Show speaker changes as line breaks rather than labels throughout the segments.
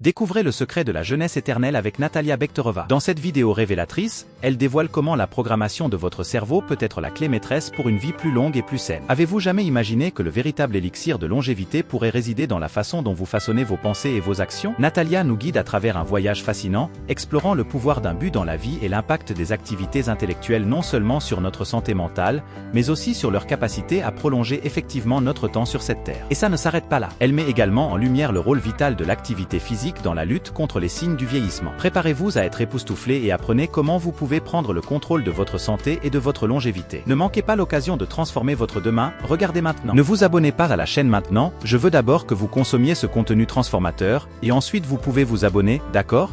Découvrez le secret de la jeunesse éternelle avec Natalia Bekterova. Dans cette vidéo révélatrice, elle dévoile comment la programmation de votre cerveau peut être la clé maîtresse pour une vie plus longue et plus saine. Avez-vous jamais imaginé que le véritable élixir de longévité pourrait résider dans la façon dont vous façonnez vos pensées et vos actions? Natalia nous guide à travers un voyage fascinant, explorant le pouvoir d'un but dans la vie et l'impact des activités intellectuelles non seulement sur notre santé mentale, mais aussi sur leur capacité à prolonger effectivement notre temps sur cette terre. Et ça ne s'arrête pas là. Elle met également en lumière le rôle vital de l'activité physique dans la lutte contre les signes du vieillissement. Préparez-vous à être époustouflé et apprenez comment vous pouvez prendre le contrôle de votre santé et de votre longévité. Ne manquez pas l'occasion de transformer votre demain, regardez maintenant. Ne vous abonnez pas à la chaîne maintenant, je veux d'abord que vous consommiez ce contenu transformateur, et ensuite vous pouvez vous abonner, d'accord?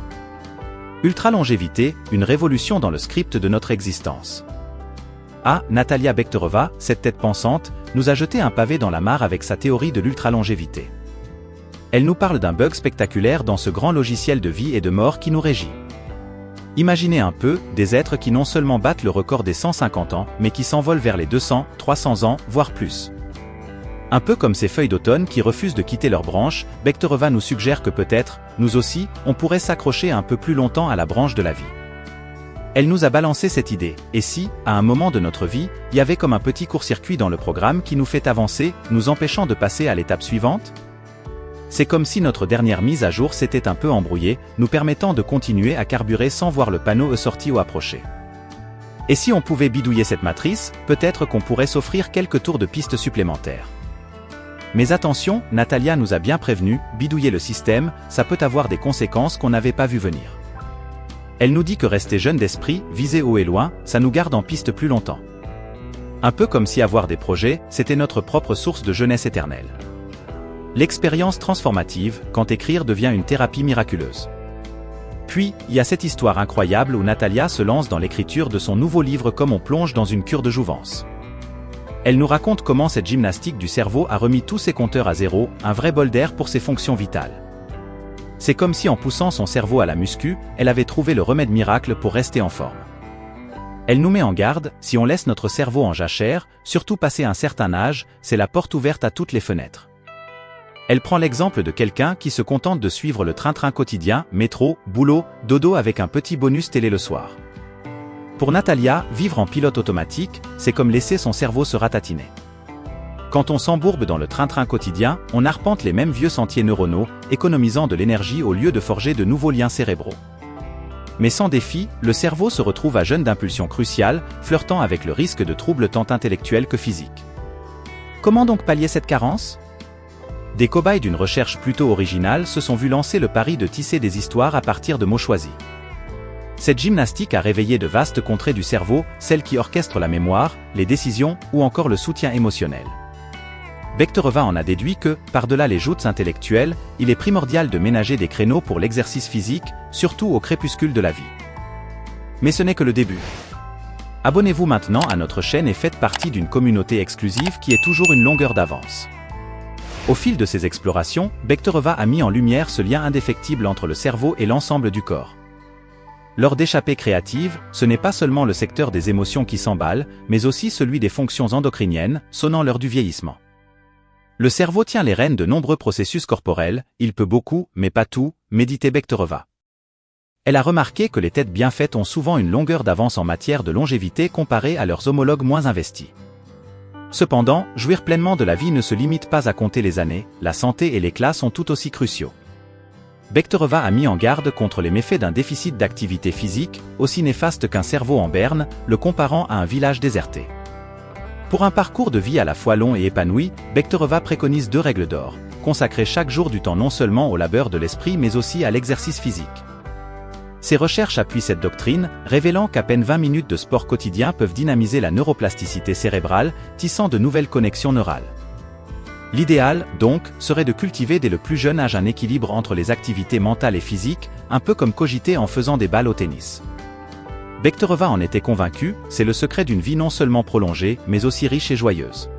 Ultra longévité, une révolution dans le script de notre existence. Natalia Bekterova, cette tête pensante, nous a jeté un pavé dans la mare avec sa théorie de l'ultra-longévité. Elle nous parle d'un bug spectaculaire dans ce grand logiciel de vie et de mort qui nous régit. Imaginez un peu, des êtres qui non seulement battent le record des 150 ans, mais qui s'envolent vers les 200, 300 ans, voire plus. Un peu comme ces feuilles d'automne qui refusent de quitter leurs branches, Bekterova nous suggère que peut-être, nous aussi, on pourrait s'accrocher un peu plus longtemps à la branche de la vie. Elle nous a balancé cette idée, et si, à un moment de notre vie, il y avait comme un petit court-circuit dans le programme qui nous fait avancer, nous empêchant de passer à l'étape suivante? C'est comme si notre dernière mise à jour s'était un peu embrouillée, nous permettant de continuer à carburer sans voir le panneau sortir ou approcher. Et si on pouvait bidouiller cette matrice, peut-être qu'on pourrait s'offrir quelques tours de piste supplémentaires. Mais attention, Natalia nous a bien prévenu, bidouiller le système, ça peut avoir des conséquences qu'on n'avait pas vu venir. Elle nous dit que rester jeune d'esprit, viser haut et loin, ça nous garde en piste plus longtemps. Un peu comme si avoir des projets, c'était notre propre source de jeunesse éternelle. L'expérience transformative, quand écrire devient une thérapie miraculeuse. Puis, il y a cette histoire incroyable où Natalia se lance dans l'écriture de son nouveau livre comme on plonge dans une cure de jouvence. Elle nous raconte comment cette gymnastique du cerveau a remis tous ses compteurs à zéro, un vrai bol d'air pour ses fonctions vitales. C'est comme si en poussant son cerveau à la muscu, elle avait trouvé le remède miracle pour rester en forme. Elle nous met en garde, si on laisse notre cerveau en jachère, surtout passé un certain âge, c'est la porte ouverte à toutes les fenêtres. Elle prend l'exemple de quelqu'un qui se contente de suivre le train-train quotidien, métro, boulot, dodo avec un petit bonus télé le soir. Pour Natalia, vivre en pilote automatique, c'est comme laisser son cerveau se ratatiner. Quand on s'embourbe dans le train-train quotidien, on arpente les mêmes vieux sentiers neuronaux, économisant de l'énergie au lieu de forger de nouveaux liens cérébraux. Mais sans défi, le cerveau se retrouve à jeune d'impulsions cruciales, flirtant avec le risque de troubles tant intellectuels que physiques. Comment donc pallier cette carence? Des cobayes d'une recherche plutôt originale se sont vus lancer le pari de tisser des histoires à partir de mots choisis. Cette gymnastique a réveillé de vastes contrées du cerveau, celles qui orchestrent la mémoire, les décisions ou encore le soutien émotionnel. Bekterova en a déduit que, par-delà les joutes intellectuelles, il est primordial de ménager des créneaux pour l'exercice physique, surtout au crépuscule de la vie. Mais ce n'est que le début. Abonnez-vous maintenant à notre chaîne et faites partie d'une communauté exclusive qui est toujours une longueur d'avance. Au fil de ces explorations, Bekterova a mis en lumière ce lien indéfectible entre le cerveau et l'ensemble du corps. Lors d'échappées créatives, ce n'est pas seulement le secteur des émotions qui s'emballe, mais aussi celui des fonctions endocriniennes, sonnant l'heure du vieillissement. Le cerveau tient les rênes de nombreux processus corporels, il peut beaucoup, mais pas tout, méditait Bekterova. Elle a remarqué que les têtes bien faites ont souvent une longueur d'avance en matière de longévité comparée à leurs homologues moins investis. Cependant, jouir pleinement de la vie ne se limite pas à compter les années, la santé et l'éclat sont tout aussi cruciaux. Bekterova a mis en garde contre les méfaits d'un déficit d'activité physique, aussi néfaste qu'un cerveau en berne, le comparant à un village déserté. Pour un parcours de vie à la fois long et épanoui, Bekterova préconise 2 règles d'or, consacrer chaque jour du temps non seulement au labeur de l'esprit mais aussi à l'exercice physique. Ces recherches appuient cette doctrine, révélant qu'à peine 20 minutes de sport quotidien peuvent dynamiser la neuroplasticité cérébrale, tissant de nouvelles connexions neurales. L'idéal, donc, serait de cultiver dès le plus jeune âge un équilibre entre les activités mentales et physiques, un peu comme cogiter en faisant des balles au tennis. Bekterova en était convaincue, c'est le secret d'une vie non seulement prolongée, mais aussi riche et joyeuse.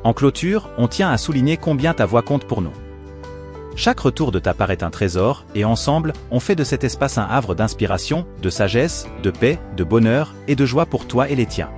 En clôture, on tient à souligner combien ta voix compte pour nous. Chaque retour de ta part est un trésor, et ensemble, on fait de cet espace un havre d'inspiration, de sagesse, de paix, de bonheur et de joie pour toi et les tiens.